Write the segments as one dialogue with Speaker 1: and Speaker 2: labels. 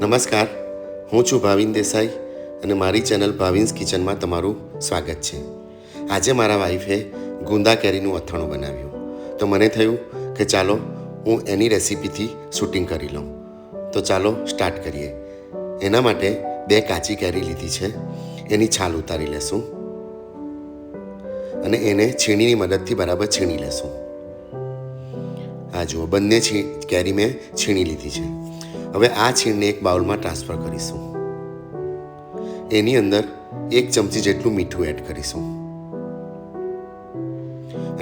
Speaker 1: નમસ્કાર, હું છું ભાવિન દેસાઈ અને મારી ચેનલ ભાવિન્સ કિચનમાં તમારું સ્વાગત છે. આજે મારા વાઈફે ગુંદા કેરીનું અથાણું બનાવ્યું, તો મને થયું કે ચાલો હું એની રેસીપીથી શૂટિંગ કરી લઉં. તો ચાલો સ્ટાર્ટ કરીએ. એના માટે 2 કાચી કેરી લીધી છે, એની છાલ ઉતારી લેશું અને એને છીણીની મદદથી બરાબર છીણી લેશું. આ જુઓ, બંને કેરી મેં છીણી લીધી છે. હવે આ છીણને એક બાઉલમાં ટ્રાન્સફર કરીશું. એની અંદર 1 ચમચી જેટલું મીઠું એડ કરીશું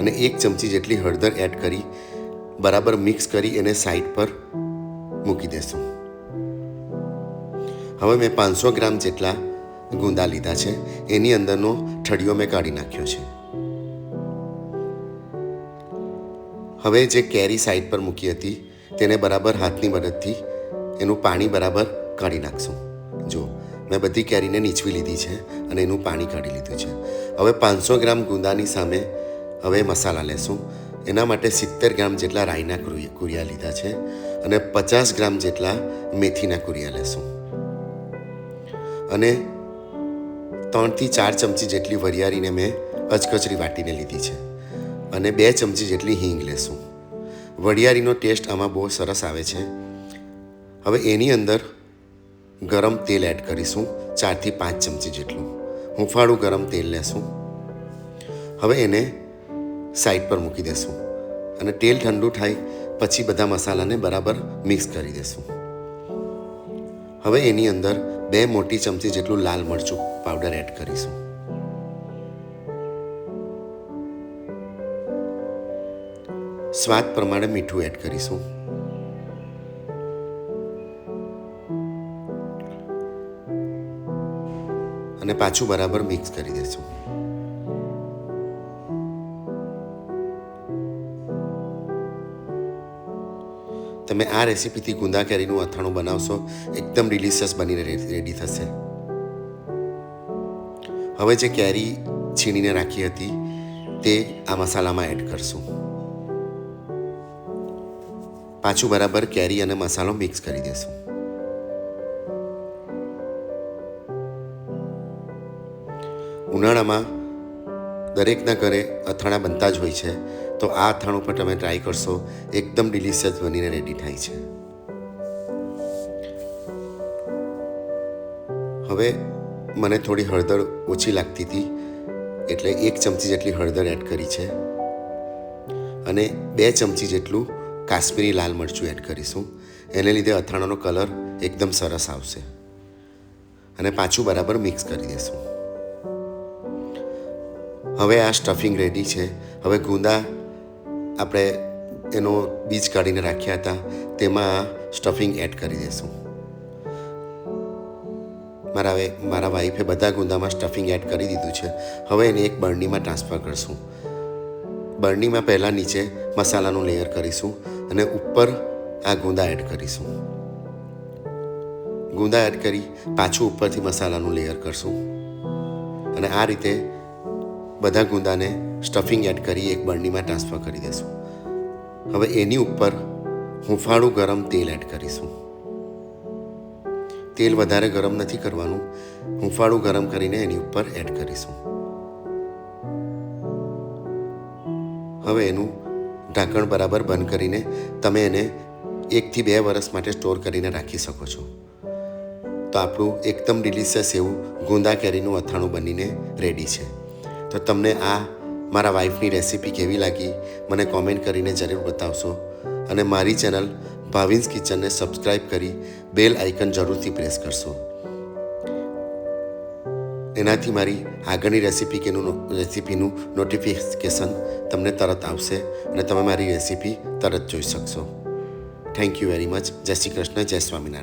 Speaker 1: અને 1 ચમચી જેટલી હળદર એડ કરી બરાબર મિક્સ કરી એને સાઈડ પર મૂકી દેશું. હવે મેં 500 ગ્રામ જેટલા ગુંદા લીધા છે, એની અંદરનો ઠળિયો મેં કાઢી નાખ્યો છે. હવે જે કેરી સાઈડ પર મૂકી હતી તેને બરાબર હાથની મદદથી એનું પાણી બરાબર કાઢી નાખશું. જો મેં બધી કેરીને નીચવી લીધી છે અને એનું પાણી કાઢી લીધું છે. હવે 500 ગ્રામ ગુંદાની સામે હવે મસાલા લેશું. એના માટે 70 ગ્રામ જેટલા રાઈના કુરિયા લીધા છે અને 50 ગ્રામ જેટલા મેથીના કુરિયા લેશું અને 3 થી 4 ચમચી જેટલી વરિયાળીને મેં અચકચરી વાટીને લીધી છે અને 2 ચમચી જેટલી હિંગ લેશું. વરિયાળીનો ટેસ્ટ આમાં બહુ સરસ આવે છે. હવે એની અંદર ગરમ તેલ એડ કરીશું, 4 થી 5 ચમચી જેટલું હૂંફાળું ગરમ તેલ લેશું. હવે એને સાઈડ પર મૂકી દેશું અને તેલ ઠંડુ થાય પછી બધા મસાલાને બરાબર મિક્સ કરી દેશું. હવે એની અંદર 2 મોટી ચમચી જેટલું લાલ મરચું પાવડર એડ કરીશું. સ્વાદ પ્રમાણે મીઠું એડ કરીશું અને પાછું બરાબર મિક્સ કરી દઈશું. તમે આ રેસીપીથી ગુંદા કેરીનું અથાણું બનાવશો, એકદમ ડિલિશિયસ બનીને રેડી થશે. હવે જે કેરી છીણીને રાખી હતી તે આ મસાલામાં એડ કરશું. પાછું બરાબર કેરી અને મસાલો મિક્સ કરી દેશું. ઉનાળામાં દરેકના ઘરે અથાણા બનતા જ હોય છે, તો આ અથાણું પણ તમે ટ્રાય કરશો, એકદમ ડિલિશિયસ બનીને રેડી થાય છે. હવે મને થોડી હળદર ઓછી લાગતી હતી એટલે 1 ચમચી જેટલી હળદર એડ કરી છે અને 2 ચમચી જેટલું કાશ્મીરી લાલ મરચું એડ કરીશું. એને લીધે અથાણાનો કલર એકદમ સરસ આવશે અને પાછું બરાબર મિક્સ કરી દઈશું. હવે આ સ્ટફિંગ રેડી છે. હવે ગુંદા આપણે એનો બીજ કાઢીને રાખ્યા હતા તેમાં સ્ટફિંગ એડ કરી દઈશું. મારા વાઈફે બધા ગુંદામાં સ્ટફિંગ એડ કરી દીધું છે. હવે એને એક બરણીમાં ટ્રાન્સફર કરશું. બરણીમાં પહેલાં નીચે મસાલાનું લેયર કરીશું અને ઉપર આ ગુંદા એડ કરીશું. ગુંદા એડ કરી પાછું ઉપરથી મસાલાનું લેયર કરશું અને આ રીતે બધા ગુંદાને સ્ટફિંગ એડ કરી એક બરણીમાં ટ્રાન્સફર કરી દઈશું. હવે એની ઉપર હૂંફાળું ગરમ તેલ એડ કરીશું. તેલ વધારે ગરમ નથી કરવાનું, હૂંફાળું ગરમ કરીને એની ઉપર એડ કરીશું. હવે એનું ઢાંકણ બરાબર બંધ કરીને તમે એને 1 થી 2 વર્ષ માટે સ્ટોર કરીને રાખી શકો છો. તો આપણું એકદમ ડિલિશિયસ એવું ગુંદા કેરીનું અથાણું બનીને રેડી છે. તો તમને આ મારા વાઈફની રેસીપી કેવી લાગી મને કોમેન્ટ કરીને જરૂર બતાવશો અને મારી ચેનલ ભાવિન્સ કિચનને સબસ્ક્રાઈબ કરી બેલ આઇકન જરૂરથી પ્રેસ કરશો. એનાથી મારી આગળની રેસીપીનું નોટિફિકેશન તમને તરત આવશે અને તમે મારી રેસીપી તરત જોઈ શકશો. Thank you very much. જય શ્રી કૃષ્ણ, જય સ્વામિનારાયણ.